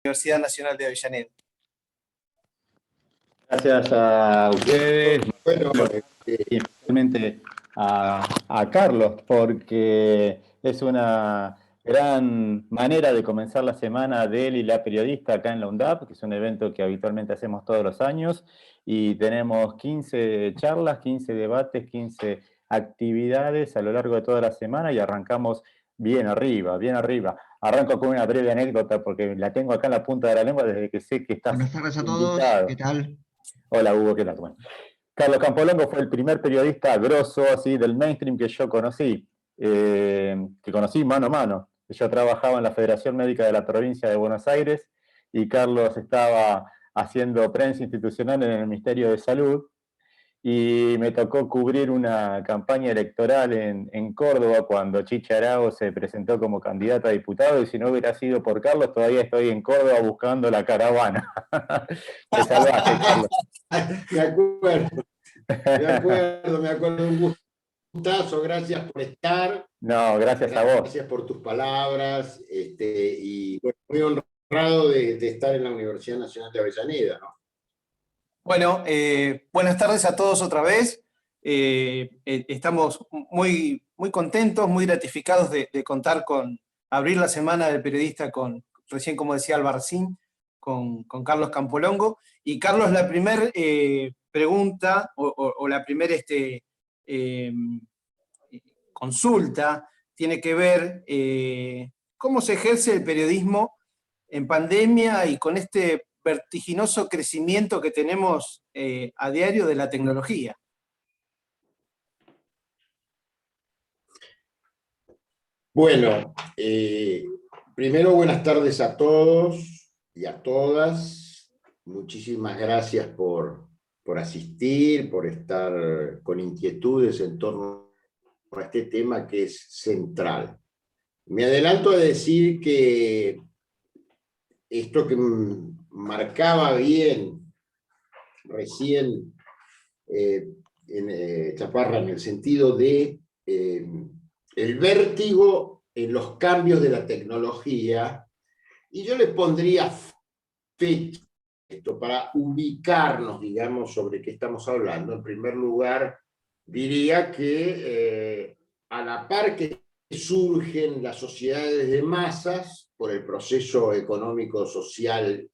Universidad Nacional de Avellaneda. Gracias a ustedes, y especialmente a Carlos, porque es una gran manera de comenzar la semana de él y la periodista acá en la UNDAP, que es un evento que habitualmente hacemos todos los años, y tenemos 15 charlas, 15 debates, 15 actividades a lo largo de toda la semana, y arrancamos bien arriba, bien arriba. Arranco con una breve anécdota, porque la tengo acá en la punta de la lengua desde que sé que estás Buenas tardes a todos, invitado. ¿qué tal? Hola Hugo, ¿qué tal? Bueno, Carlos Campolongo fue el primer periodista grosso así del mainstream que yo conocí, que conocí mano a mano. Yo trabajaba en la Federación Médica de la Provincia de Buenos Aires y Carlos estaba haciendo prensa institucional en el Ministerio de Salud, y me tocó cubrir una campaña electoral en Córdoba cuando Chicha Arauz se presentó como candidata a diputado, y si no hubiera sido por Carlos, todavía estoy en Córdoba buscando la caravana. Te salvaste, Carlos. Me acuerdo, un gustazo, gracias por estar. No, gracias a vos. Gracias por tus palabras, y bueno, muy honrado de estar en la Universidad Nacional de Avellaneda, ¿no? Bueno, buenas tardes a todos otra vez. Estamos muy contentos, muy gratificados de contar con abrir la semana del periodista con, recién como decía Albarracín, con Carlos Campolongo. Y Carlos, la primera pregunta o la primera consulta tiene que ver cómo se ejerce el periodismo en pandemia y con este vertiginoso crecimiento que tenemos a diario de la tecnología. Bueno, primero buenas tardes a todos y a todas. Muchísimas gracias por asistir, por estar con inquietudes en torno a este tema que es central. Me adelanto a decir que esto que marcaba bien recién Chaparra, en el sentido de el vértigo en los cambios de la tecnología, y yo le pondría fecha esto para ubicarnos, digamos, sobre qué estamos hablando. En primer lugar, diría que a la par que surgen las sociedades de masas por el proceso económico, social,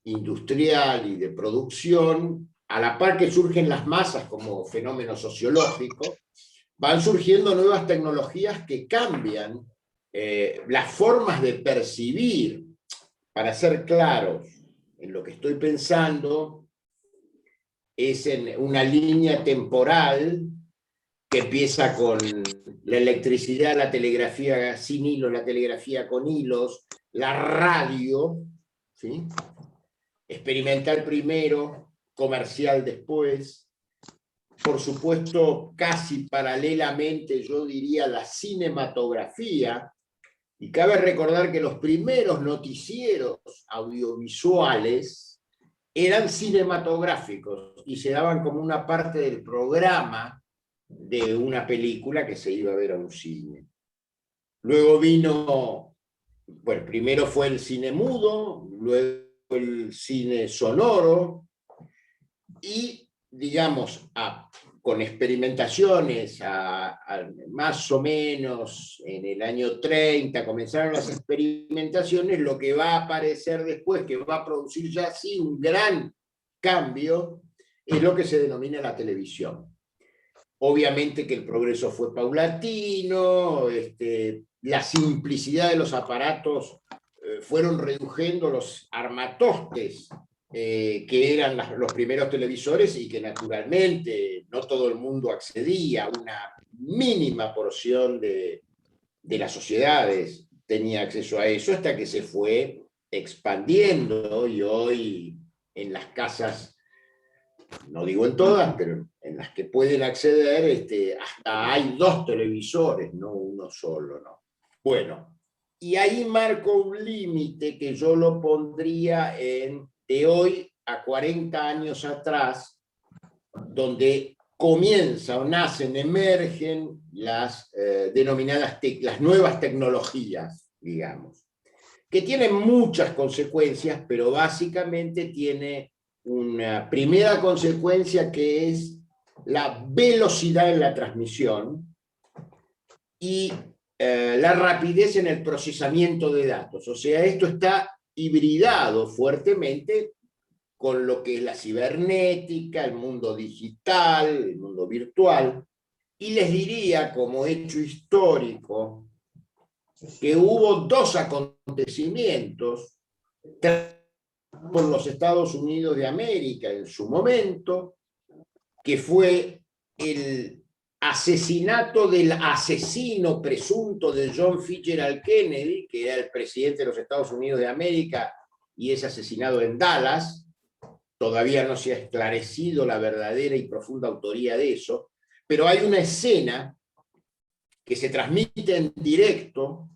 industrial y de producción, a la par que surgen las masas como fenómeno sociológico, van surgiendo nuevas tecnologías que cambian las formas de percibir. Para ser claros en lo que estoy pensando, es en una línea temporal que empieza con la electricidad, la telegrafía sin hilos, la telegrafía con hilos, la radio, ¿sí? Experimental primero, comercial después, por supuesto casi paralelamente yo diría la cinematografía, y cabe recordar que los primeros noticieros audiovisuales eran cinematográficos y se daban como una parte del programa de una película que se iba a ver a un cine. Luego vino, bueno, primero fue el cine mudo, luego el cine sonoro, y digamos, con experimentaciones, más o menos en el año 30 comenzaron las experimentaciones. Lo que va a aparecer después, que va a producir ya sí un gran cambio, es lo que se denomina la televisión. Obviamente que el progreso fue paulatino, la simplicidad de los aparatos fueron reduciendo los armatostes que eran los primeros televisores, y que naturalmente no todo el mundo accedía. Una mínima porción de las sociedades tenía acceso a eso, hasta que se fue expandiendo, y hoy en las casas, no digo en todas, pero en las que pueden acceder, hasta hay 2 televisores, no uno solo, ¿no? Bueno, y ahí marco un límite que yo lo pondría de hoy a 40 años atrás, donde comienzan o nacen, emergen las denominadas las nuevas tecnologías, digamos, que tiene muchas consecuencias, pero básicamente tiene una primera consecuencia que es la velocidad en la transmisión y la rapidez en el procesamiento de datos. O sea, esto está hibridado fuertemente con lo que es la cibernética, el mundo digital, el mundo virtual. Y les diría, como hecho histórico, que hubo dos acontecimientos por los Estados Unidos de América en su momento, que fue el asesinato del asesino presunto de John Fitzgerald Kennedy, que era el presidente de los Estados Unidos de América y es asesinado en Dallas. Todavía no se ha esclarecido la verdadera y profunda autoría de eso, pero hay una escena que se transmite en directo,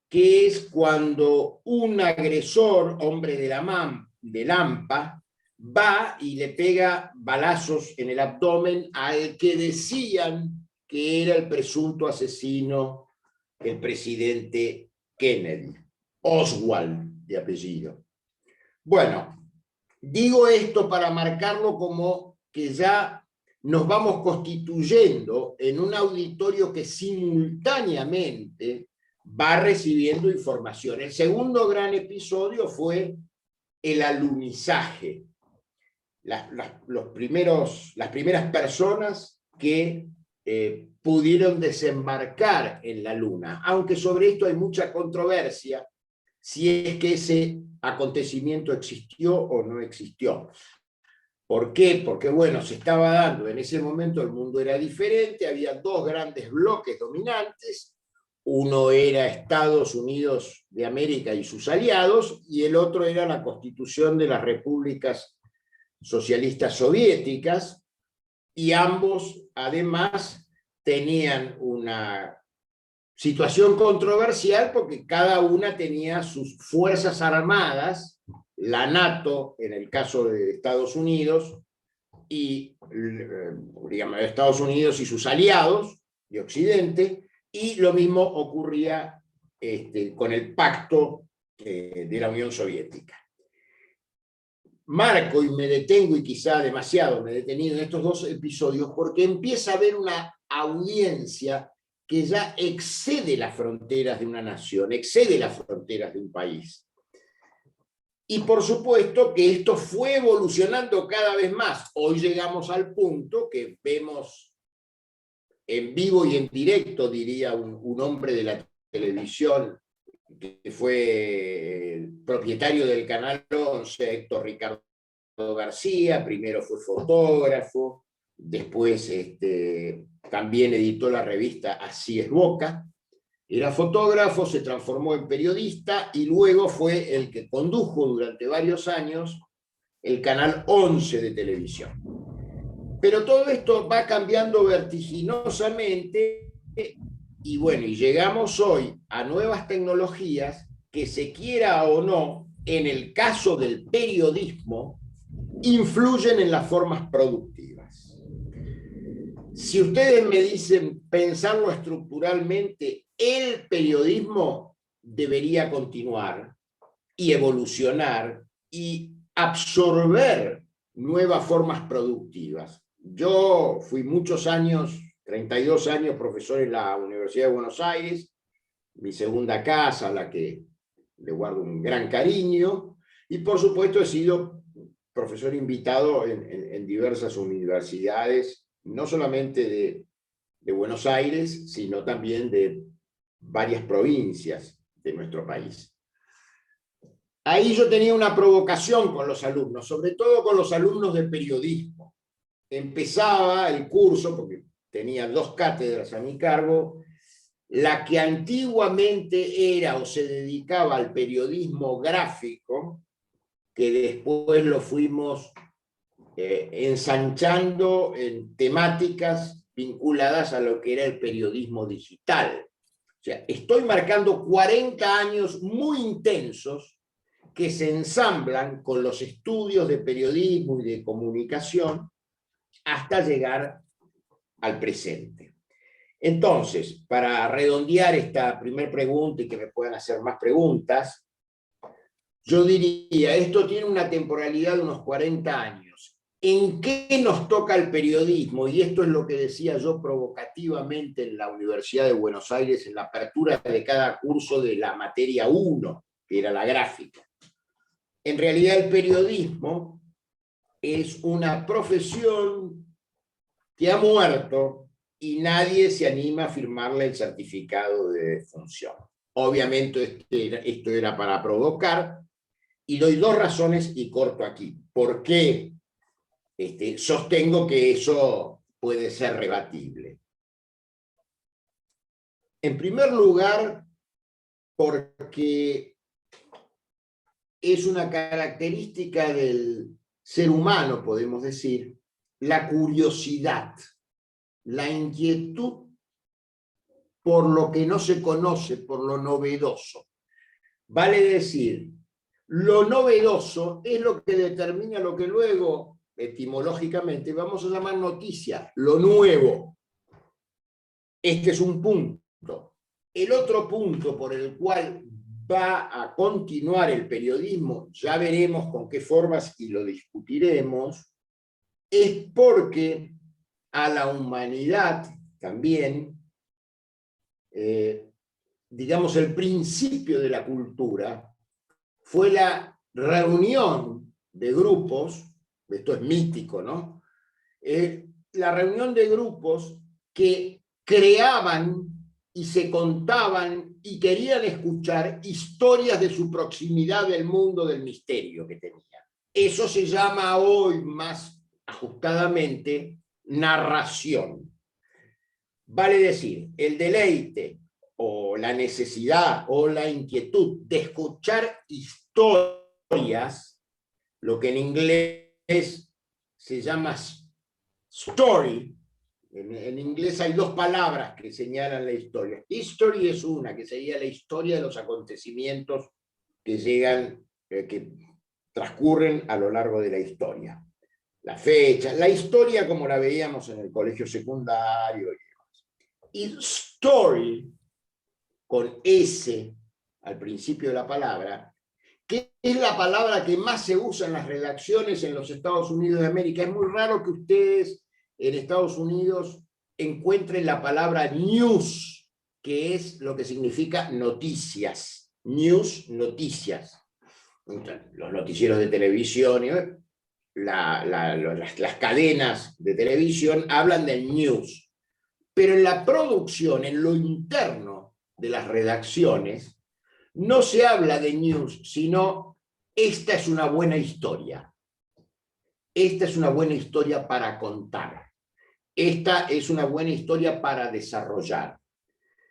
que es cuando un agresor, hombre de Lampa, va y le pega balazos en el abdomen al que decían que era el presunto asesino, el presidente Kennedy, Oswald de apellido. Bueno, digo esto para marcarlo como que ya nos vamos constituyendo en un auditorio que simultáneamente va recibiendo información. El segundo gran episodio fue el alunizaje. Las primeras personas que pudieron desembarcar en la Luna, aunque sobre esto hay mucha controversia, si es que ese acontecimiento existió o no existió. ¿Por qué? Porque, bueno, se estaba dando, en ese momento el mundo era diferente, había dos grandes bloques dominantes, uno era Estados Unidos de América y sus aliados, y el otro era la constitución de las repúblicas socialistas soviéticas, y ambos, además, tenían una situación controversial porque cada una tenía sus fuerzas armadas, la NATO, en el caso de Estados Unidos, y digamos, Estados Unidos y sus aliados de Occidente, y lo mismo ocurría con el pacto de la Unión Soviética. Marco, y me detengo, y quizá demasiado me he detenido en estos dos episodios, porque empieza a haber una audiencia que ya excede las fronteras de una nación, excede las fronteras de un país. Y por supuesto que esto fue evolucionando cada vez más. Hoy llegamos al punto que vemos en vivo y en directo, diría un hombre de la televisión, que fue el propietario del Canal 11, Héctor Ricardo García, primero fue fotógrafo, después también editó la revista Así es Boca, era fotógrafo, se transformó en periodista y luego fue el que condujo durante varios años el Canal 11 de televisión. Pero todo esto va cambiando vertiginosamente y bueno, y llegamos hoy a nuevas tecnologías que, se quiera o no, en el caso del periodismo, influyen en las formas productivas. Si ustedes me dicen pensarlo estructuralmente, el periodismo debería continuar y evolucionar y absorber nuevas formas productivas. Yo fui muchos años, 32 años, profesor en la Universidad de Buenos Aires, mi segunda casa, a la que le guardo un gran cariño, y por supuesto he sido profesor invitado en diversas universidades, no solamente de Buenos Aires, sino también de varias provincias de nuestro país. Ahí yo tenía una provocación con los alumnos, sobre todo con los alumnos de periodismo. Empezaba el curso, porque tenía 2 cátedras a mi cargo, la que antiguamente era o se dedicaba al periodismo gráfico, que después lo fuimos ensanchando en temáticas vinculadas a lo que era el periodismo digital. O sea, estoy marcando 40 años muy intensos que se ensamblan con los estudios de periodismo y de comunicación hasta llegar al presente. Entonces, para redondear esta primera pregunta y que me puedan hacer más preguntas, yo diría, esto tiene una temporalidad de unos 40 años. ¿En qué nos toca el periodismo? Y esto es lo que decía yo provocativamente en la Universidad de Buenos Aires, en la apertura de cada curso de la materia 1, que era la gráfica. En realidad el periodismo es una profesión que ha muerto y nadie se anima a firmarle el certificado de defunción. Obviamente esto era para provocar, y doy 2 razones y corto aquí. ¿Por qué sostengo que eso puede ser rebatible? En primer lugar, porque es una característica del ser humano, podemos decir, la curiosidad, la inquietud por lo que no se conoce, por lo novedoso. Vale decir, lo novedoso es lo que determina lo que luego, etimológicamente, vamos a llamar noticia, lo nuevo. Este es un punto. El otro punto por el cual va a continuar el periodismo, ya veremos con qué formas y lo discutiremos, es porque a la humanidad también, digamos, el principio de la cultura fue la reunión de grupos, esto es mítico, ¿no? La reunión de grupos que creaban y se contaban y querían escuchar historias de su proximidad del mundo del misterio que tenían. Eso se llama hoy más ajustadamente narración. Vale decir, el deleite o la necesidad o la inquietud de escuchar historias, lo que en inglés se llama story. En inglés hay 2 palabras que señalan la historia. History es una, que sería la historia de los acontecimientos que llegan, que transcurren a lo largo de la historia. La fecha, la historia como la veíamos en el colegio secundario y demás. Y story, con S al principio de la palabra, que es la palabra que más se usa en las redacciones en los Estados Unidos de América. Es muy raro que ustedes en Estados Unidos encuentren la palabra news, que es lo que significa noticias. News, noticias. Los noticieros de televisión, las cadenas de televisión hablan de news. Pero en la producción, en lo interno de las redacciones, no se habla de news, sino esta es una buena historia. Esta es una buena historia para contar. Esta es una buena historia para desarrollar.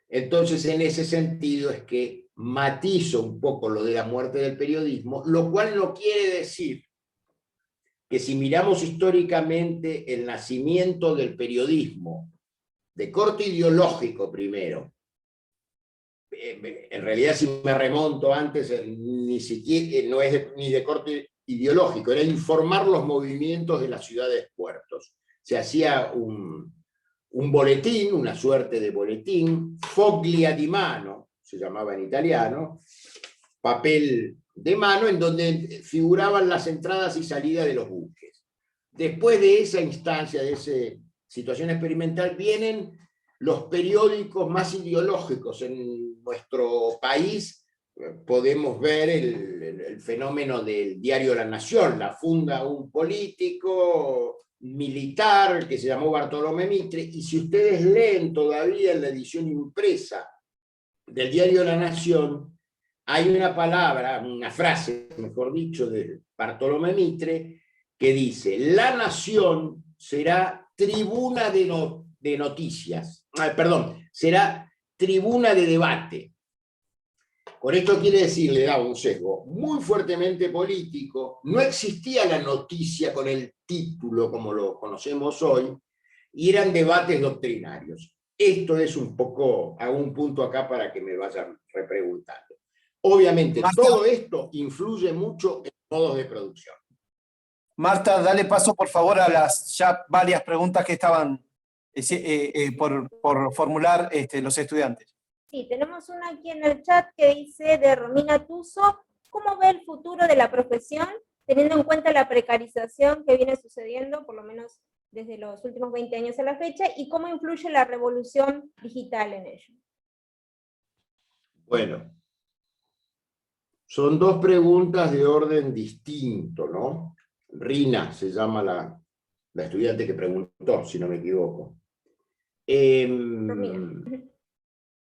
Entonces, en ese sentido es que matizo un poco lo de la muerte del periodismo, lo cual no quiere decir que si miramos históricamente el nacimiento del periodismo, de corte ideológico primero, en realidad si me remonto antes, ni siquiera, no es ni de corte ideológico, era informar los movimientos de las ciudades puertos. Se hacía un boletín, una suerte de boletín, foglia di mano, se llamaba en italiano, papel de mano en donde figuraban las entradas y salidas de los buques. Después de esa instancia, de esa situación experimental, vienen los periódicos más ideológicos. En nuestro país podemos ver el fenómeno del diario La Nación. La funda un político militar que se llamó Bartolomé Mitre, y si ustedes leen todavía en la edición impresa del diario La Nación, hay una palabra, una frase, mejor dicho, de Bartolomé Mitre, que dice: la nación será tribuna de noticias, será tribuna de debate. Con esto quiere decir, le da un sesgo muy fuertemente político. No existía la noticia con el título como lo conocemos hoy, y eran debates doctrinarios. Esto es un poco, hago un punto acá para que me vayan repreguntando. Obviamente, todo esto influye mucho en modos de producción. Marta, dale paso por favor a las ya varias preguntas que estaban por formular los estudiantes. Sí, tenemos una aquí en el chat que dice de Romina Tuso: cómo ve el futuro de la profesión, teniendo en cuenta la precarización que viene sucediendo, por lo menos desde los últimos 20 años a la fecha, y cómo influye la revolución digital en ello? Bueno, son dos preguntas de orden distinto, ¿no? Rina se llama la estudiante que preguntó, si no me equivoco.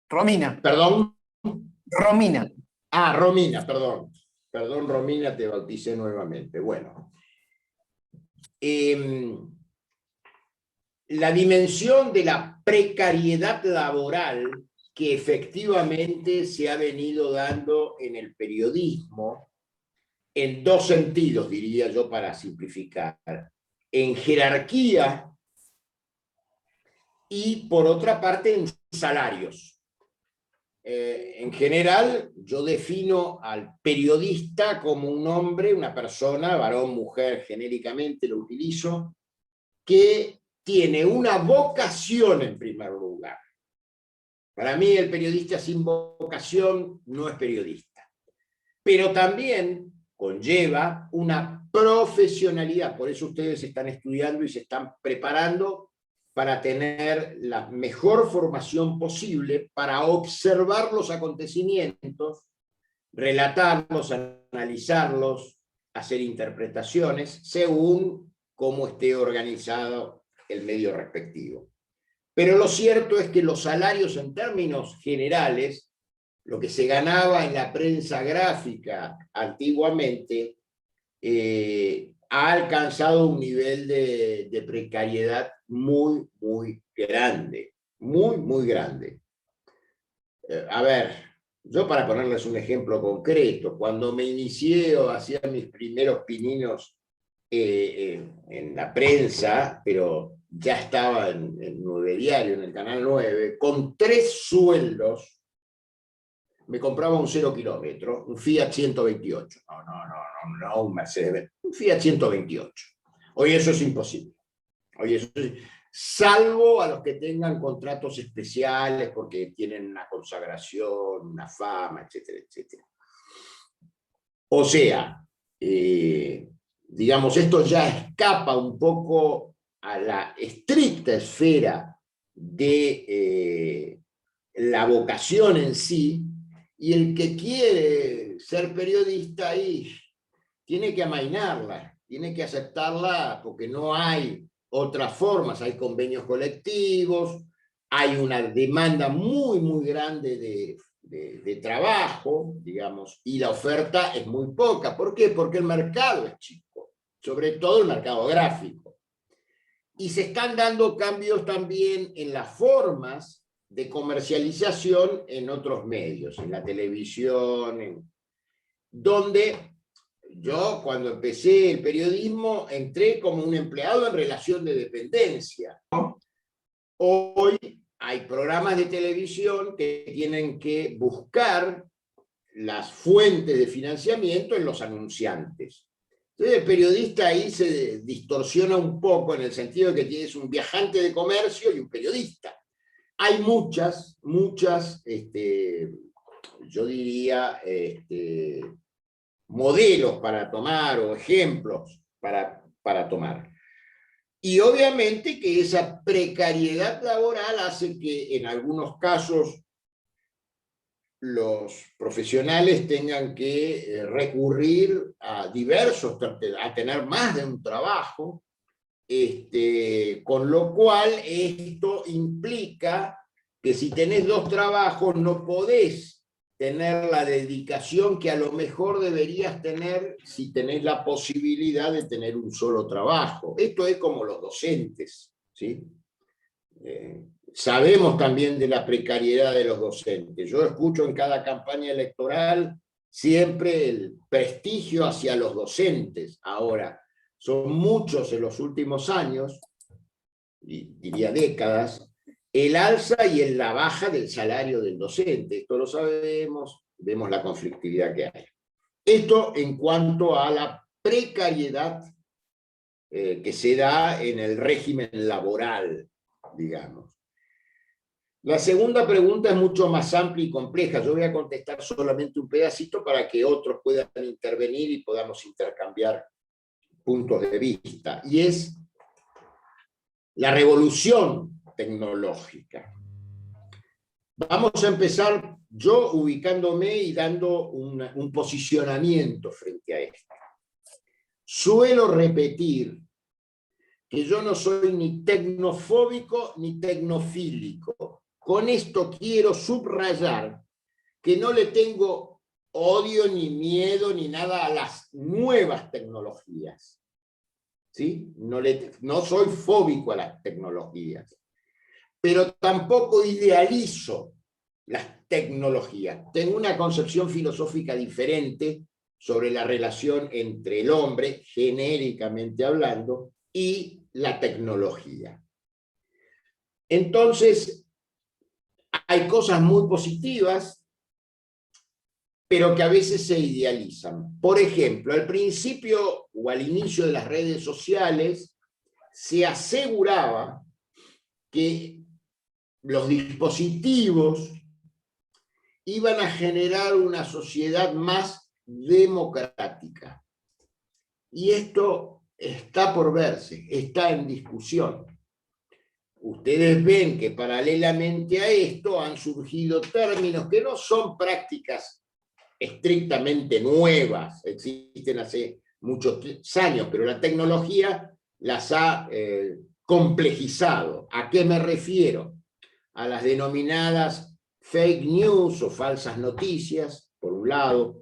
Romina. ¿Perdón? Romina. Ah, Romina, perdón. Perdón, Romina, te bauticé nuevamente. Bueno. La dimensión de la precariedad laboral que efectivamente se ha venido dando en el periodismo, en dos sentidos, diría yo, para simplificar. En jerarquía y, por otra parte, en salarios. En general, yo defino al periodista como un hombre, una persona, varón, mujer, genéricamente lo utilizo, que tiene una vocación en primer lugar. Para mí el periodista sin vocación no es periodista. Pero también conlleva una profesionalidad, por eso ustedes están estudiando y se están preparando para tener la mejor formación posible para observar los acontecimientos, relatarlos, analizarlos, hacer interpretaciones según cómo esté organizado el medio respectivo. Pero lo cierto es que los salarios en términos generales, lo que se ganaba en la prensa gráfica antiguamente, ha alcanzado un nivel de precariedad muy, muy grande. Muy, muy grande. A ver, yo para ponerles un ejemplo concreto, cuando me inicié o hacía mis primeros pininos en la prensa, pero ya estaba en 9 Diario, en el Canal 9, con 3 sueldos, me compraba un 0 kilómetro, un Fiat 128. No, un Mercedes, un Fiat 128. Hoy eso es imposible. Hoy eso es, salvo a los que tengan contratos especiales porque tienen una consagración, una fama, etcétera, etcétera. O sea, digamos, esto ya escapa un poco a la estricta esfera de la vocación en sí, y el que quiere ser periodista ahí tiene que amainarla, tiene que aceptarla porque no hay otras formas, hay convenios colectivos, hay una demanda muy, muy grande de trabajo, digamos, y la oferta es muy poca. ¿Por qué? Porque el mercado es chico, sobre todo el mercado gráfico. Y se están dando cambios también en las formas de comercialización en otros medios, en la televisión, donde yo cuando empecé el periodismo entré como un empleado en relación de dependencia. Hoy hay programas de televisión que tienen que buscar las fuentes de financiamiento en los anunciantes. Entonces el periodista ahí se distorsiona un poco en el sentido de que tienes un viajante de comercio y un periodista. Hay muchas, yo diría, modelos para tomar o ejemplos para tomar. Y obviamente que esa precariedad laboral hace que en algunos casos los profesionales tengan que recurrir a a tener más de un trabajo, con lo cual esto implica que si tenés 2 trabajos no podés tener la dedicación que a lo mejor deberías tener si tenés la posibilidad de tener un solo trabajo. Esto es como los docentes, ¿sí? Sabemos también de la precariedad de los docentes. Yo escucho en cada campaña electoral siempre el prestigio hacia los docentes. Ahora, son muchos en los últimos años, diría décadas, el alza y la baja del salario del docente. Esto lo sabemos, vemos la conflictividad que hay. Esto en cuanto a la precariedad que se da en el régimen laboral, digamos. La segunda pregunta es mucho más amplia y compleja. Yo voy a contestar solamente un pedacito para que otros puedan intervenir y podamos intercambiar puntos de vista. Y es la revolución tecnológica. Vamos a empezar yo ubicándome y dando un posicionamiento frente a esto. Suelo repetir que yo no soy ni tecnofóbico ni tecnofílico. Con esto quiero subrayar que no le tengo odio ni miedo ni nada a las nuevas tecnologías. ¿Sí? No soy fóbico a las tecnologías, pero tampoco idealizo las tecnologías. Tengo una concepción filosófica diferente sobre la relación entre el hombre, genéricamente hablando, y la tecnología. Entonces, hay cosas muy positivas, pero que a veces se idealizan. Por ejemplo, al principio o al inicio de las redes sociales, se aseguraba que los dispositivos iban a generar una sociedad más democrática. Y esto está por verse, está en discusión. Ustedes ven que paralelamente a esto han surgido términos que no son prácticas estrictamente nuevas, existen hace muchos años, pero la tecnología las ha complejizado. ¿A qué me refiero? A las denominadas fake news o falsas noticias, por un lado,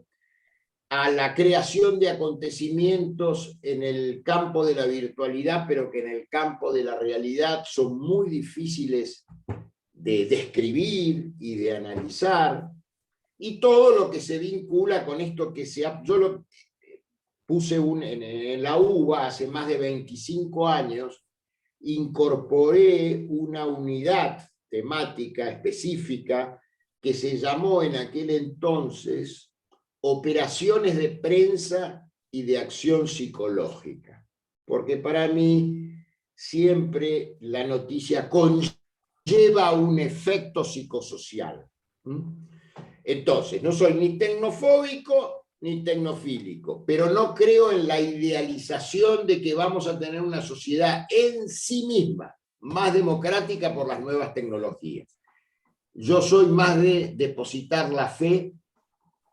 a la creación de acontecimientos en el campo de la virtualidad, pero que en el campo de la realidad son muy difíciles de describir y de analizar, y todo lo que se vincula con esto que yo lo puse en la UBA hace más de 25 años, incorporé una unidad temática específica que se llamó en aquel entonces operaciones de prensa y de acción psicológica, porque para mí siempre la noticia conlleva un efecto psicosocial. Entonces, no soy ni tecnofóbico ni tecnofílico, pero no creo en la idealización de que vamos a tener una sociedad en sí misma más democrática por las nuevas tecnologías. Yo soy más de depositar la fe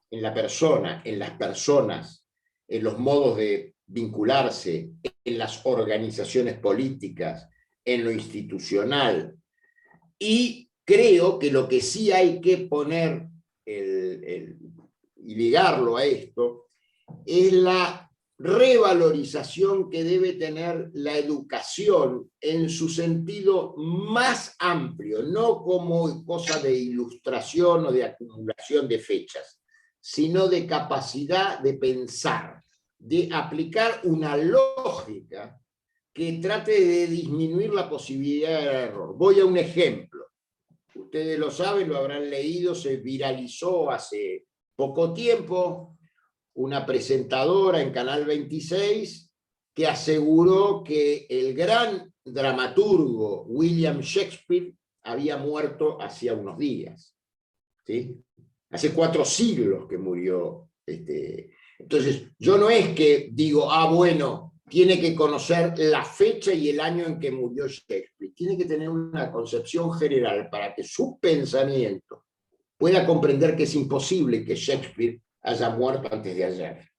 en la persona, en las personas, en los modos de vincularse, en las organizaciones políticas, en lo institucional. Y creo que lo que sí hay que poner y ligarlo a esto es la revalorización que debe tener la educación en su sentido más amplio, no como cosa de ilustración o de acumulación de fechas, sino de capacidad de pensar, de aplicar una lógica que trate de disminuir la posibilidad de error. Voy a un ejemplo. Ustedes lo saben, lo habrán leído, se viralizó hace poco tiempo una presentadora en Canal 26 que aseguró que el gran dramaturgo William Shakespeare había muerto hacía unos días. ¿Sí? Hace 4 siglos que murió. Entonces, yo no es que digo, bueno, tiene que conocer la fecha y el año en que murió Shakespeare. Tiene que tener una concepción general para que su pensamiento pueda comprender que es imposible que Shakespeare haya muerto antes de ayer.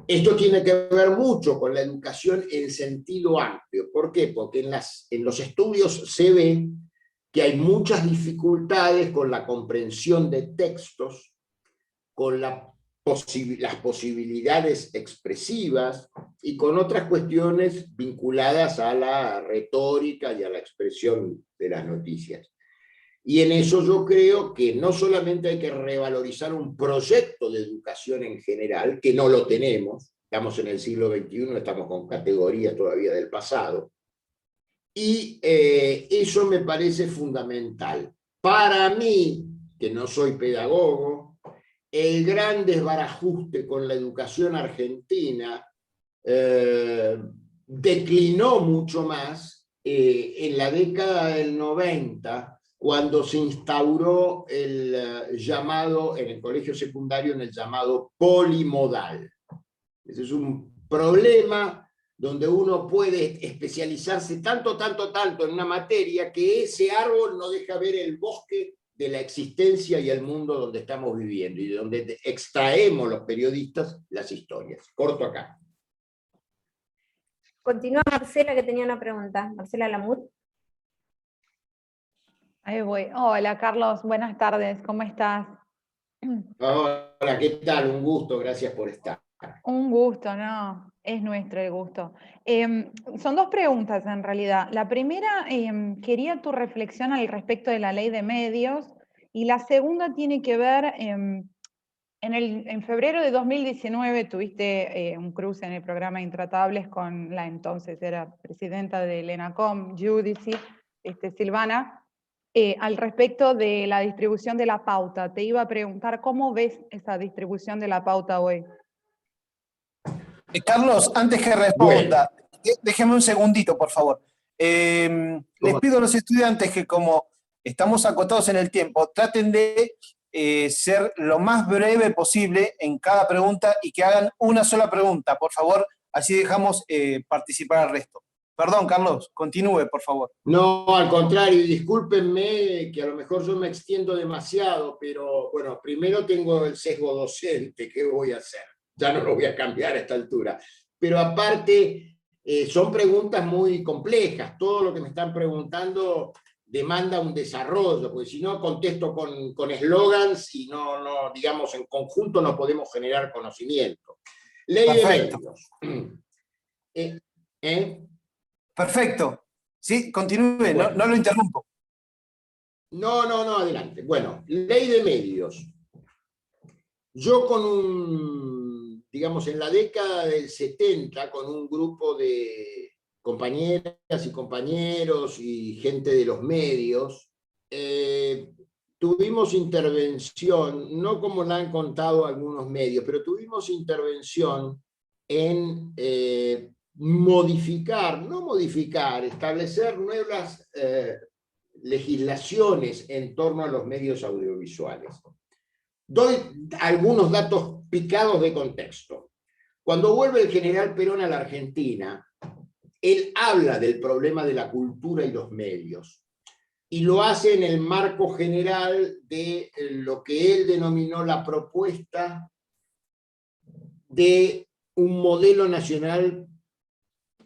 Esto tiene que ver mucho con la educación en sentido amplio. ¿Por qué? Porque en los estudios se ve que hay muchas dificultades con la comprensión de textos, con las posibilidades expresivas y con otras cuestiones vinculadas a la retórica y a la expresión de las noticias. Y en eso yo creo que no solamente hay que revalorizar un proyecto de educación en general, que no lo tenemos, estamos en el siglo XXI, estamos con categorías todavía del pasado, y eso me parece fundamental. Para mí, que no soy pedagogo, el gran desbarajuste con la educación argentina declinó mucho más en la década del 90, cuando se instauró el llamado, en el colegio secundario, en el llamado polimodal. Ese es un problema donde uno puede especializarse tanto en una materia que ese árbol no deja ver el bosque de la existencia y el mundo donde estamos viviendo y de donde extraemos los periodistas las historias. Corto acá. Continúa Marcela, que tenía una pregunta. Marcela Lamut. Ahí voy. Hola, Carlos. Buenas tardes. ¿Cómo estás? Hola, ¿qué tal? Un gusto, gracias por estar. Un gusto, ¿no? Es nuestro el gusto. Son dos preguntas en realidad. La primera, quería tu reflexión al respecto de la ley de medios, y la segunda tiene que ver, en febrero de 2019 tuviste un cruce en el programa Intratables con la entonces era presidenta del ENACOM, Judici, Silvana, al respecto de la distribución de la pauta. Te iba a preguntar, ¿cómo ves esa distribución de la pauta hoy? Carlos, antes que responda, déjeme un segundito, por favor. Les pido a los estudiantes que, como estamos acotados en el tiempo, traten de ser lo más breve posible en cada pregunta y que hagan una sola pregunta, por favor, así dejamos participar al resto. Perdón, Carlos, continúe, por favor. No, al contrario, discúlpenme que a lo mejor yo me extiendo demasiado, pero bueno, primero tengo el sesgo docente, ¿qué voy a hacer? Ya no lo voy a cambiar a esta altura. Pero aparte, son preguntas muy complejas. Todo lo que me están preguntando demanda un desarrollo, porque si no contesto con eslogans y no, digamos, en conjunto no podemos generar conocimiento. Ley Perfecto. de medios. Perfecto. Sí, continúe, bueno. No lo interrumpo. No, adelante. Bueno, ley de medios. Yo digamos, en la década del 70, con un grupo de compañeras y compañeros y gente de los medios, tuvimos intervención, no como la han contado algunos medios, pero tuvimos intervención en establecer nuevas legislaciones en torno a los medios audiovisuales. Doy algunos datos picados de contexto. Cuando vuelve el general Perón a la Argentina, él habla del problema de la cultura y los medios, y lo hace en el marco general de lo que él denominó la propuesta de un modelo nacional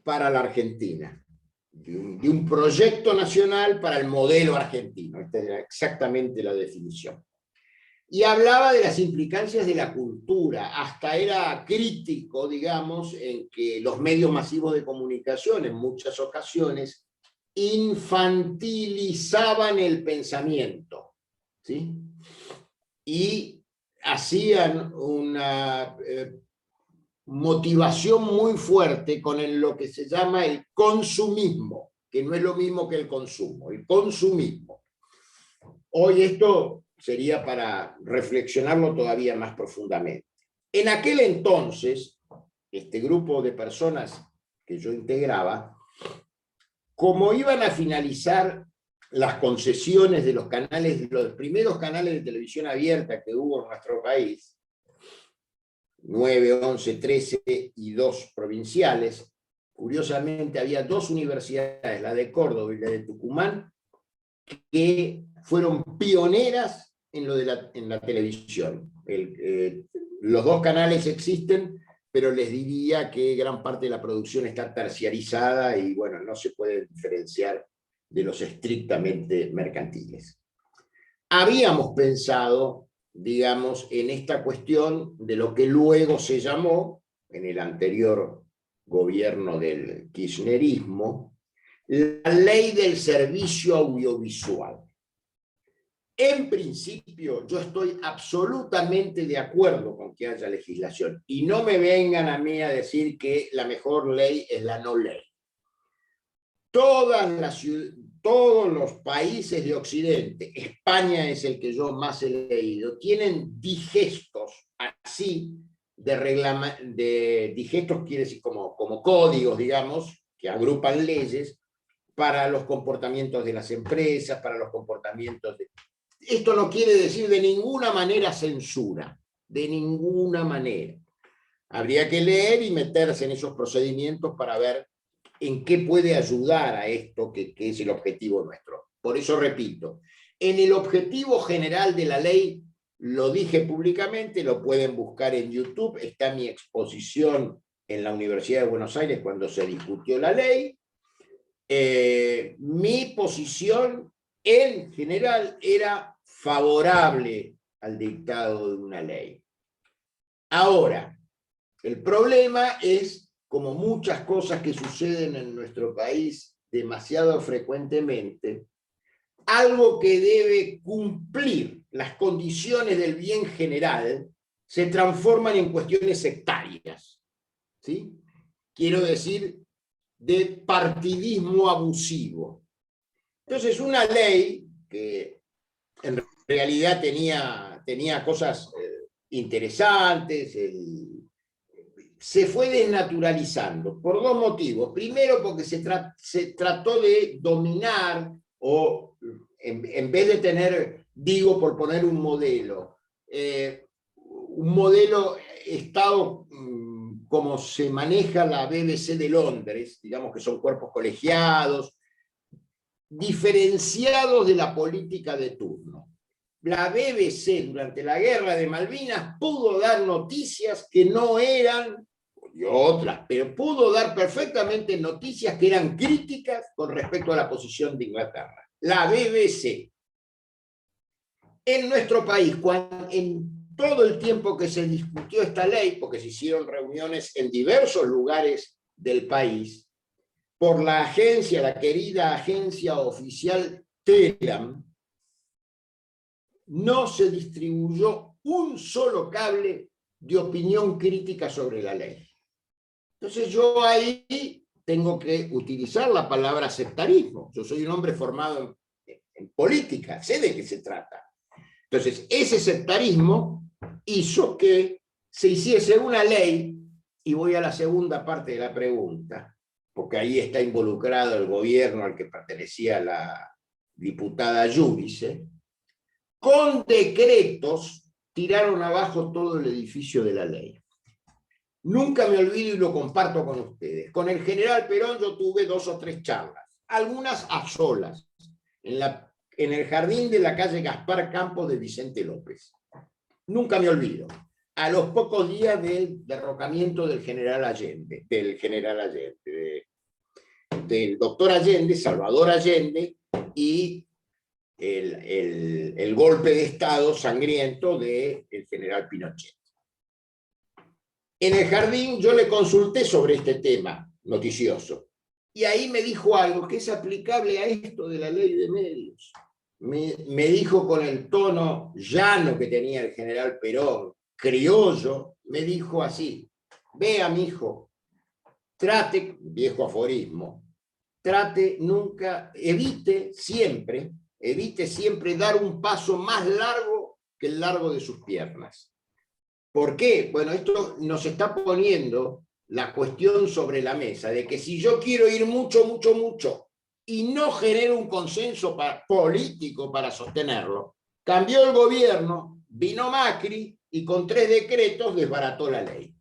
para la Argentina, de un proyecto nacional para el modelo argentino. Esta era exactamente la definición. Y hablaba de las implicancias de la cultura, hasta era crítico, digamos, en que los medios masivos de comunicación en muchas ocasiones infantilizaban el pensamiento, ¿sí? Y hacían una motivación muy fuerte con lo que se llama el consumismo, que no es lo mismo que el consumo, el consumismo. Hoy esto sería para reflexionarlo todavía más profundamente. En aquel entonces, este grupo de personas que yo integraba, como iban a finalizar las concesiones de los canales, los primeros canales de televisión abierta que hubo en nuestro país, 9, 11, 13 y 2 provinciales, curiosamente había 2 universidades, la de Córdoba y la de Tucumán, que fueron pioneras en la televisión. Los 2 canales existen, pero les diría que gran parte de la producción está terciarizada y bueno, no se puede diferenciar de los estrictamente mercantiles. Habíamos pensado, digamos, en esta cuestión de lo que luego se llamó, en el anterior gobierno del kirchnerismo, la ley del servicio audiovisual. En principio, yo estoy absolutamente de acuerdo con que haya legislación, y no me vengan a mí a decir que la mejor ley es la no ley. Todos los países de Occidente, España es el que yo más he leído, tienen digestos así, digestos quiere decir como códigos, digamos, que agrupan leyes, para los comportamientos de las empresas, para los comportamientos de... Esto no quiere decir de ninguna manera censura, de ninguna manera. Habría que leer y meterse en esos procedimientos para ver en qué puede ayudar a esto que es el objetivo nuestro. Por eso repito, en el objetivo general de la ley, lo dije públicamente, lo pueden buscar en YouTube, está mi exposición en la Universidad de Buenos Aires cuando se discutió la ley. Mi posición en general era favorable al dictado de una ley. Ahora, el problema es, como muchas cosas que suceden en nuestro país demasiado frecuentemente, algo que debe cumplir las condiciones del bien general se transforman en cuestiones sectarias, ¿sí? Quiero decir, de partidismo abusivo. Entonces, una ley que en realidad tenía cosas interesantes, se fue desnaturalizando por dos motivos. Primero, porque se trató de dominar, o en vez de tener, digo, por poner un modelo Estado como se maneja la BBC de Londres, digamos que son cuerpos colegiados, diferenciados de la política de turno. La BBC durante la Guerra de Malvinas pudo dar noticias que no eran, y otras, pero pudo dar perfectamente noticias que eran críticas con respecto a la posición de Inglaterra. La BBC. En nuestro país, en todo el tiempo que se discutió esta ley, porque se hicieron reuniones en diversos lugares del país, por la agencia, la querida agencia oficial Telam, no se distribuyó un solo cable de opinión crítica sobre la ley. Entonces yo ahí tengo que utilizar la palabra sectarismo. Yo soy un hombre formado en política, sé de qué se trata. Entonces ese sectarismo hizo que se hiciese una ley, y voy a la segunda parte de la pregunta, porque ahí está involucrado el gobierno al que pertenecía la diputada Giudice, con decretos tiraron abajo todo el edificio de la ley. Nunca me olvido y lo comparto con ustedes. Con el general Perón yo tuve 2 o 3 charlas, algunas a solas, en el jardín de la calle Gaspar Campos de Vicente López. Nunca me olvido. A los pocos días del derrocamiento del general Allende, del doctor Allende, Salvador Allende, y el golpe de Estado sangriento del general Pinochet. En el jardín yo le consulté sobre este tema noticioso, y ahí me dijo algo que es aplicable a esto de la ley de medios. Me dijo con el tono llano que tenía el general Perón, criollo, me dijo así: vea, mijo, trate, viejo aforismo, trate nunca, evite siempre dar un paso más largo que el largo de sus piernas. ¿Por qué? Bueno, esto nos está poniendo la cuestión sobre la mesa, de que si yo quiero ir mucho, y no genero un consenso político para sostenerlo, cambió el gobierno, vino Macri, y con 3 decretos desbarató la ley.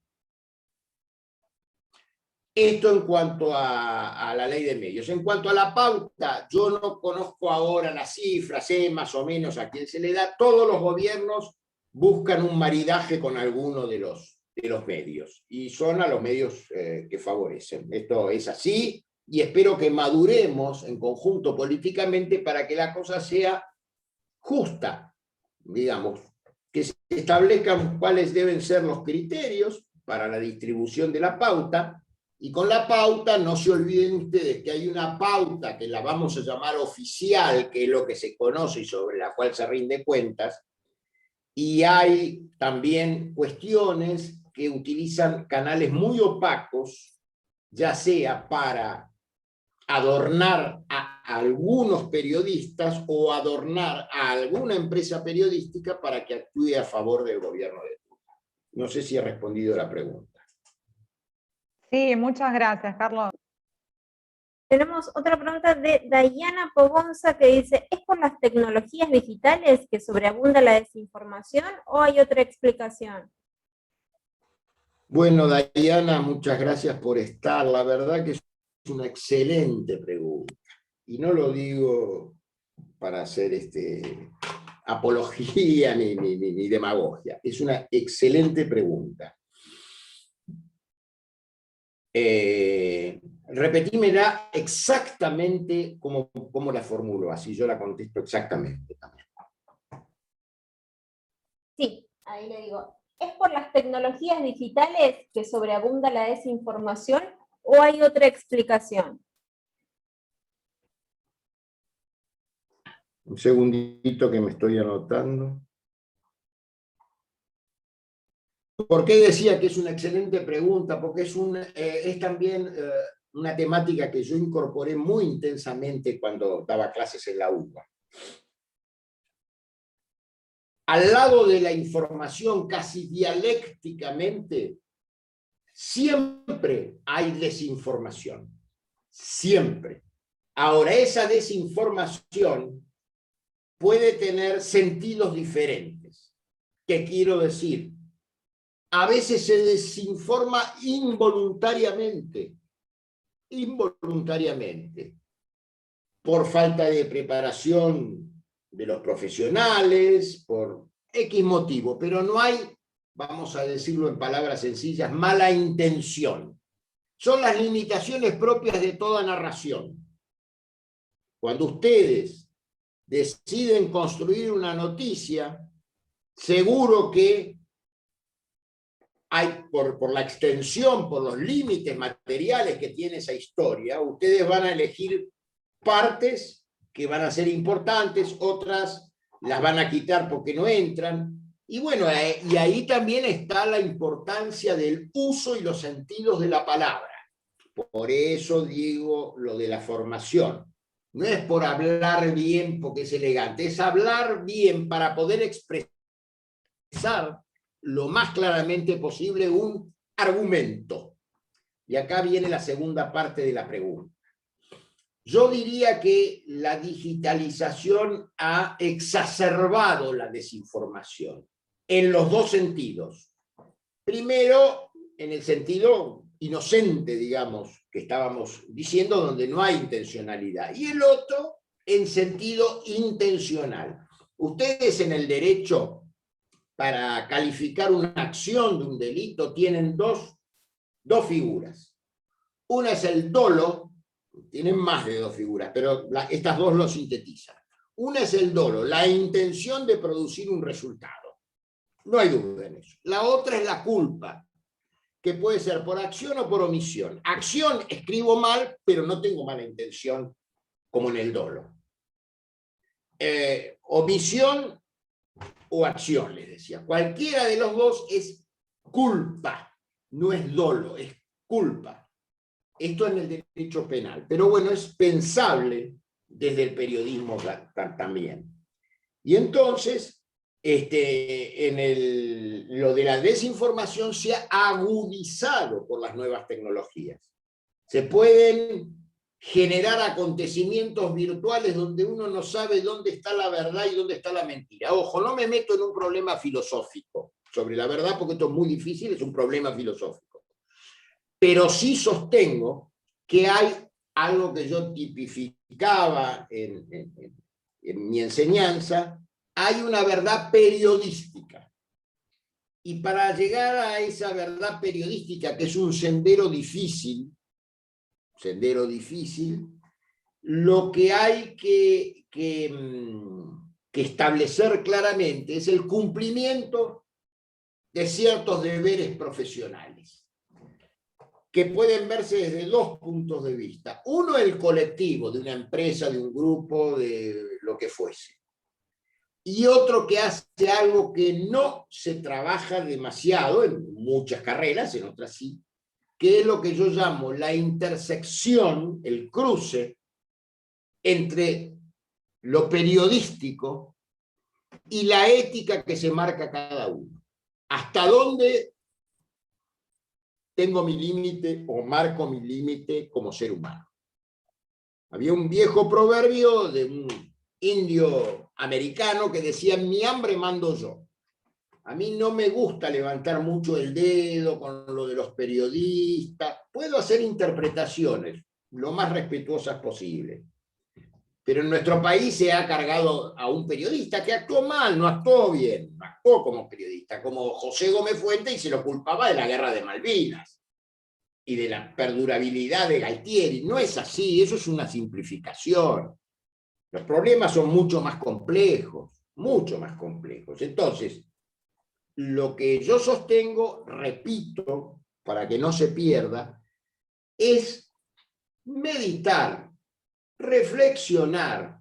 Esto en cuanto a la ley de medios. En cuanto a la pauta, yo no conozco ahora las cifras, sé más o menos a quién se le da. Todos los gobiernos buscan un maridaje con alguno de los medios, y son a los medios que favorecen. Esto es así, y espero que maduremos en conjunto políticamente para que la cosa sea justa, digamos, que se establezcan cuáles deben ser los criterios para la distribución de la pauta, y con la pauta no se olviden ustedes que hay una pauta que la vamos a llamar oficial, que es lo que se conoce y sobre la cual se rinde cuentas, y hay también cuestiones que utilizan canales muy opacos, ya sea para adornar a algunos periodistas o adornar a alguna empresa periodística para que actúe a favor del gobierno de turno. No sé si he respondido la pregunta. Sí, muchas gracias, Carlos. Tenemos otra pregunta de Dayana Pogonza que dice, ¿es por las tecnologías digitales que sobreabunda la desinformación o hay otra explicación? Bueno, Dayana, muchas gracias por estar. La verdad que es una excelente pregunta. Y no lo digo para hacer apología ni demagogia. Es una excelente pregunta. Repetímela exactamente como la formulo, así yo la contesto exactamente también. Sí, ahí le digo, ¿es por las tecnologías digitales que sobreabunda la desinformación o hay otra explicación? Un segundito que me estoy anotando. ¿Por qué decía que es una excelente pregunta? Porque es también una temática que yo incorporé muy intensamente cuando daba clases en la UBA. Al lado de la información, casi dialécticamente, siempre hay desinformación. Siempre. Ahora, esa desinformación puede tener sentidos diferentes. ¿Qué quiero decir? A veces se desinforma involuntariamente, por falta de preparación de los profesionales, por X motivo, pero no hay, vamos a decirlo en palabras sencillas, mala intención. Son las limitaciones propias de toda narración. Cuando ustedes deciden construir una noticia, seguro que hay, por la extensión, por los límites materiales que tiene esa historia, ustedes van a elegir partes que van a ser importantes, otras las van a quitar porque no entran. Y bueno, y ahí también está la importancia del uso y los sentidos de la palabra. Por eso digo lo de la formación. No es por hablar bien porque es elegante, es hablar bien para poder expresar lo más claramente posible un argumento. Y acá viene la segunda parte de la pregunta. Yo diría que la digitalización ha exacerbado la desinformación en los dos sentidos. Primero, en el sentido inocente, digamos, que estábamos diciendo, donde no hay intencionalidad. Y el otro, en sentido intencional. Ustedes en el derecho, para calificar una acción de un delito, tienen dos figuras. Una es el dolo, tienen más de dos figuras, pero estas dos lo sintetizan. Una es el dolo, la intención de producir un resultado. No hay duda en eso. La otra es la culpa, que puede ser por acción o por omisión. Acción, escribo mal, pero no tengo mala intención, como en el dolo. Omisión o acción, les decía. Cualquiera de los dos es culpa, no es dolo, es culpa. Esto en el derecho penal. Pero bueno, es pensable desde el periodismo también. Y entonces, lo de la desinformación se ha agudizado por las nuevas tecnologías. Se pueden generar acontecimientos virtuales donde uno no sabe dónde está la verdad y dónde está la mentira. Ojo, no me meto en un problema filosófico sobre la verdad, porque esto es muy difícil, es un problema filosófico. Pero sí sostengo que hay algo que yo tipificaba en mi enseñanza, hay una verdad periodística. Y para llegar a esa verdad periodística, que es un sendero difícil, lo que hay que establecer claramente es el cumplimiento de ciertos deberes profesionales, que pueden verse desde dos puntos de vista. Uno, el colectivo, de una empresa, de un grupo, de lo que fuese. Y otro que hace algo que no se trabaja demasiado en muchas carreras, en otras sí, que es lo que yo llamo la intersección, el cruce entre lo periodístico y la ética que se marca cada uno. ¿Hasta dónde tengo mi límite o marco mi límite como ser humano? Había un viejo proverbio de un indio americano que decía: mi hambre mando yo. A mí no me gusta levantar mucho el dedo con lo de los periodistas. Puedo hacer interpretaciones lo más respetuosas posible. Pero en nuestro país se ha cargado a un periodista que actuó mal, no actuó bien, no actuó como periodista, como José Gómez Fuentes, y se lo culpaba de la guerra de Malvinas y de la perdurabilidad de Galtieri. No es así, eso es una simplificación. Los problemas son mucho más complejos, mucho más complejos. Entonces, lo que yo sostengo, repito, para que no se pierda, es meditar, reflexionar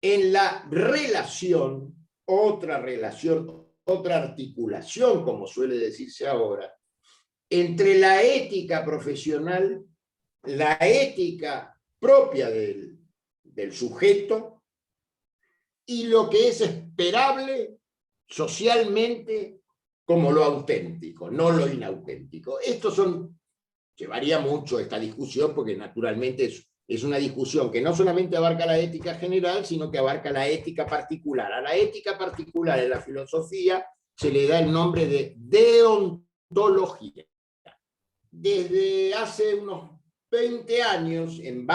en la relación, otra articulación, como suele decirse ahora, entre la ética profesional, la ética propia del sujeto y lo que es esperable socialmente como lo auténtico, no lo inauténtico. Llevaría mucho esta discusión, porque naturalmente es una discusión que no solamente abarca la ética general, sino que abarca la ética particular. A la ética particular en la filosofía se le da el nombre de deontología. Desde hace unos 20 años, en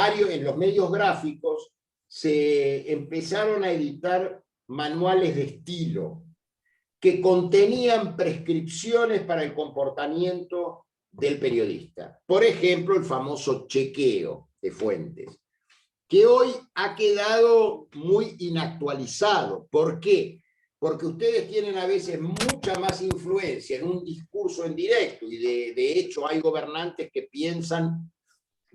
los medios gráficos, se empezaron a editar manuales de estilo que contenían prescripciones para el comportamiento del periodista. Por ejemplo, el famoso chequeo de fuentes, que hoy ha quedado muy inactualizado. ¿Por qué? Porque ustedes tienen a veces mucha más influencia en un discurso en directo, y de hecho hay gobernantes que piensan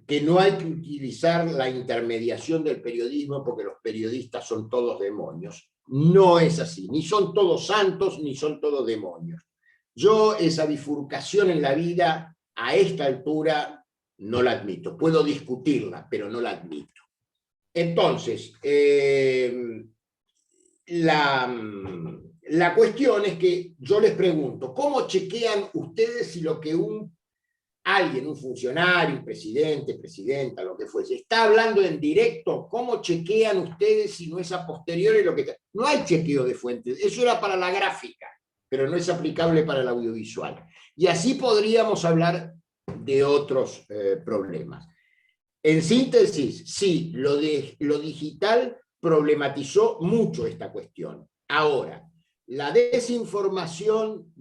que no hay que utilizar la intermediación del periodismo porque los periodistas son todos demonios. No es así, ni son todos santos, ni son todos demonios. Yo esa bifurcación en la vida, a esta altura, no la admito. Puedo discutirla, pero no la admito. Entonces, la cuestión es que yo les pregunto, ¿cómo chequean ustedes si lo que un funcionario, un presidente, presidenta, lo que fuese, está hablando en directo? ¿Cómo chequean ustedes si no es a posteriori lo que... No hay chequeo de fuentes, eso era para la gráfica, pero no es aplicable para el audiovisual. Y así podríamos hablar de otros problemas. En síntesis, sí, lo digital problematizó mucho esta cuestión. Ahora, la desinformación,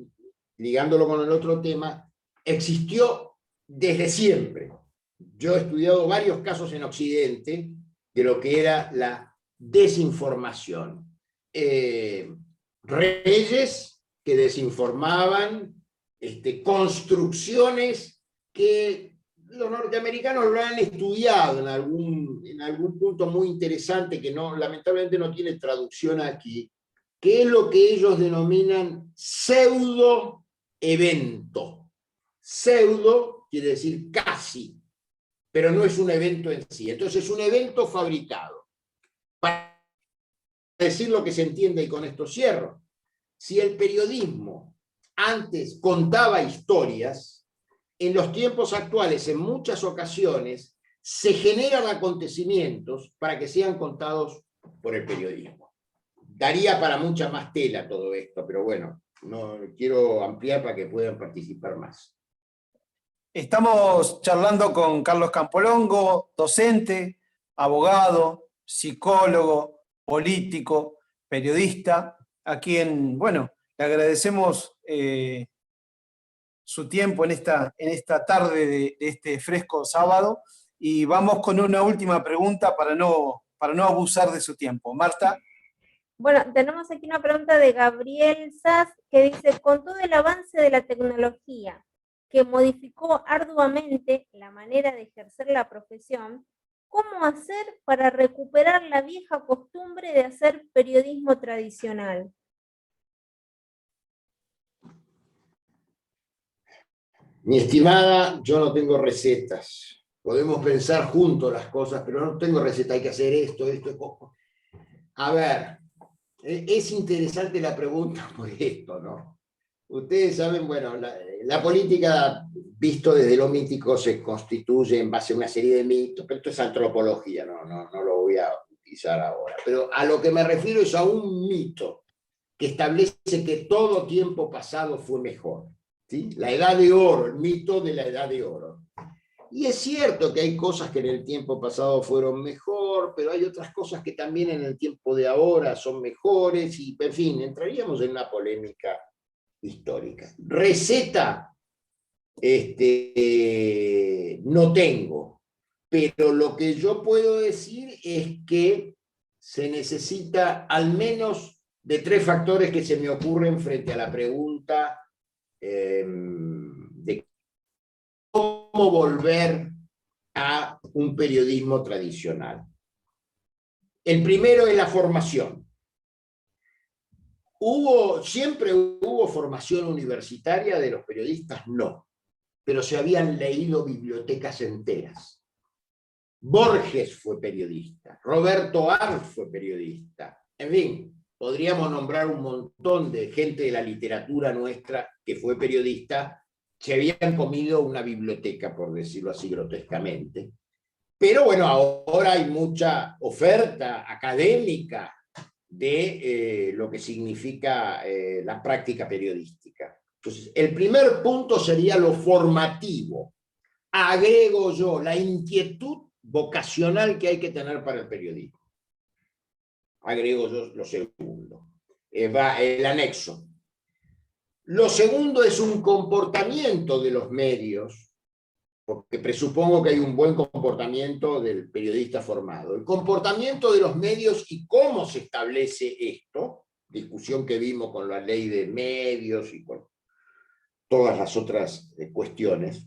ligándolo con el otro tema, existió desde siempre. Yo he estudiado varios casos en Occidente de lo que era la desinformación. Reyes que desinformaban, construcciones que los norteamericanos lo han estudiado en algún punto muy interesante que lamentablemente no tiene traducción aquí, que es lo que ellos denominan pseudo-evento. Pseudo quiere decir casi, pero no es un evento en sí. Entonces es un evento fabricado. Para decir lo que se entiende, y con esto cierro, si el periodismo antes contaba historias, en los tiempos actuales, en muchas ocasiones, se generan acontecimientos para que sean contados por el periodismo. Daría para mucha más tela todo esto, pero bueno, no quiero ampliar para que puedan participar más. Estamos charlando con Carlos Campolongo, docente, abogado, psicólogo, político, periodista, a quien, bueno, le agradecemos su tiempo en esta tarde de este fresco sábado, y vamos con una última pregunta para no abusar de su tiempo. Marta. Bueno, tenemos aquí una pregunta de Gabriel Sass que dice: con todo el avance de la tecnología que modificó arduamente la manera de ejercer la profesión, ¿cómo hacer para recuperar la vieja costumbre de hacer periodismo tradicional? Mi estimada, yo no tengo recetas. Podemos pensar juntos las cosas, pero no tengo receta. Hay que hacer esto. A ver, es interesante la pregunta por esto, ¿no? Ustedes saben, bueno, la política, visto desde lo mítico, se constituye en base a una serie de mitos, pero esto es antropología, no lo voy a utilizar ahora. Pero a lo que me refiero es a un mito que establece que todo tiempo pasado fue mejor. ¿Sí? La edad de oro, el mito de la edad de oro. Y es cierto que hay cosas que en el tiempo pasado fueron mejor, pero hay otras cosas que también en el tiempo de ahora son mejores, y en fin, entraríamos en una polémica histórica. Receta, no tengo, pero lo que yo puedo decir es que se necesita al menos de 3 factores que se me ocurren frente a la pregunta de cómo volver a un periodismo tradicional. El primero es la formación. ¿Siempre hubo formación universitaria de los periodistas? No, pero se habían leído bibliotecas enteras. Borges fue periodista, Roberto Arlt fue periodista, en fin, podríamos nombrar un montón de gente de la literatura nuestra que fue periodista, se habían comido una biblioteca, por decirlo así grotescamente. Pero bueno, ahora hay mucha oferta académica de lo que significa la práctica periodística. Entonces, el primer punto sería lo formativo. Agrego yo la inquietud vocacional que hay que tener para el periodismo. Agrego yo lo segundo. Va el anexo. Lo segundo es un comportamiento de los medios, porque presupongo que hay un buen comportamiento del periodista formado. El comportamiento de los medios y cómo se establece esto, discusión que vimos con la ley de medios y con todas las otras cuestiones.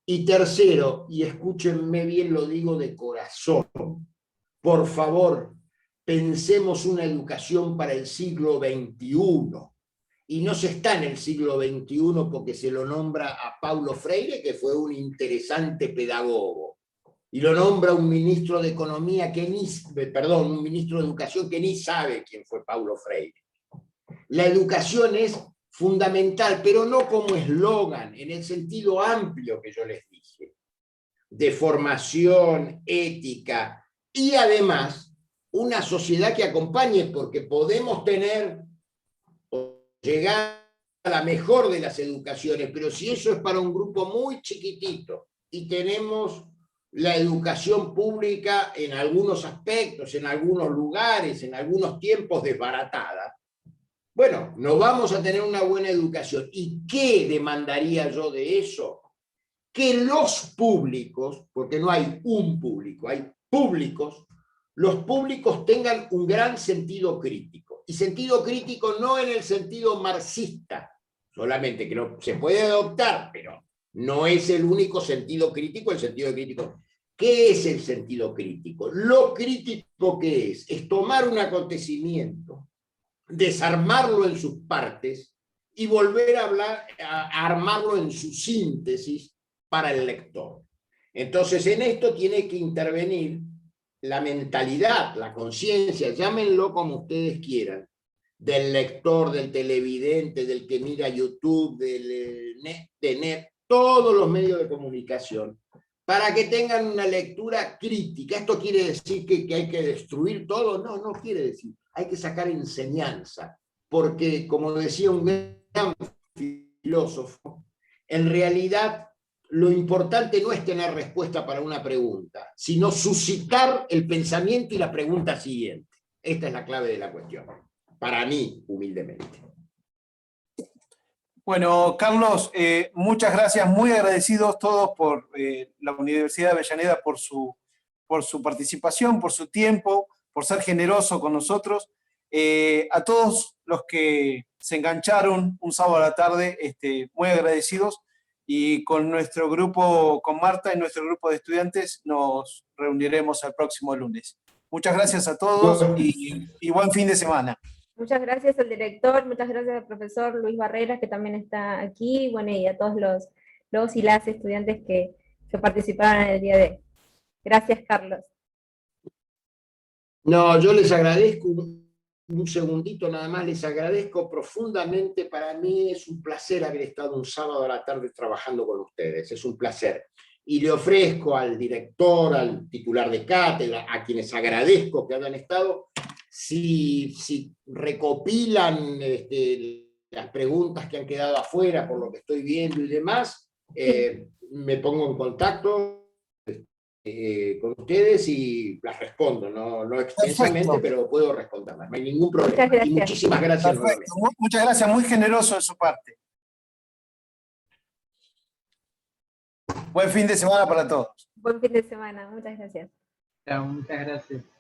Y tercero, y escúchenme bien, lo digo de corazón, por favor, pensemos una educación para el siglo XXI. Y no se está en el siglo XXI porque se lo nombra a Paulo Freire, que fue un interesante pedagogo, y lo nombra un ministro de Economía un ministro de Educación que ni sabe quién fue Paulo Freire. La educación es fundamental, pero no como eslogan, en el sentido amplio que yo les dije, de formación, ética, y además una sociedad que acompañe, porque podemos llegar a la mejor de las educaciones, pero si eso es para un grupo muy chiquitito, y tenemos la educación pública en algunos aspectos, en algunos lugares, en algunos tiempos desbaratada, bueno, no vamos a tener una buena educación. ¿Y qué demandaría yo de eso? Que los públicos, porque no hay un público, hay públicos, los públicos tengan un gran sentido crítico. Y sentido crítico no en el sentido marxista, solamente que no se puede adoptar, pero no es el único sentido crítico, el sentido crítico. ¿Qué es el sentido crítico? Lo crítico que es tomar un acontecimiento, desarmarlo en sus partes y volver a armarlo en su síntesis para el lector. Entonces, en esto tiene que intervenir la mentalidad, la conciencia, llámenlo como ustedes quieran, del lector, del televidente, del que mira YouTube, de net, todos los medios de comunicación, para que tengan una lectura crítica. ¿Esto quiere decir que hay que destruir todo? No, no quiere decir. Hay que sacar enseñanza, porque, como decía un gran filósofo, en realidad lo importante no es tener respuesta para una pregunta, sino suscitar el pensamiento y la pregunta siguiente. Esta es la clave de la cuestión, para mí, humildemente. Bueno, Carlos, muchas gracias, muy agradecidos todos por la Universidad de Avellaneda por su participación, por su tiempo, por ser generoso con nosotros. A todos los que se engancharon un sábado a la tarde, muy agradecidos, y con nuestro grupo, con Marta y nuestro grupo de estudiantes, nos reuniremos el próximo lunes. Muchas gracias a todos y buen fin de semana. Muchas gracias al director, muchas gracias al profesor Luis Barreras, que también está aquí, bueno, y a todos los y las estudiantes que participaron en el día de hoy. Gracias, Carlos. No, yo les agradezco un segundito nada más, les agradezco profundamente. Para mí es un placer haber estado un sábado a la tarde trabajando con ustedes, es un placer. Y le ofrezco al director, al titular de cátedra, a quienes agradezco que hayan estado, si recopilan las preguntas que han quedado afuera por lo que estoy viendo y demás, me pongo en contacto con ustedes y las respondo, no extensamente, Perfecto. pero puedo responderlas, no hay ningún problema. Muchas gracias. Y muchísimas gracias Perfecto. nuevamente. Muchas gracias, muy generoso de su parte. Buen fin de semana para todos. Buen fin de semana. Muchas gracias. Chao, muchas gracias.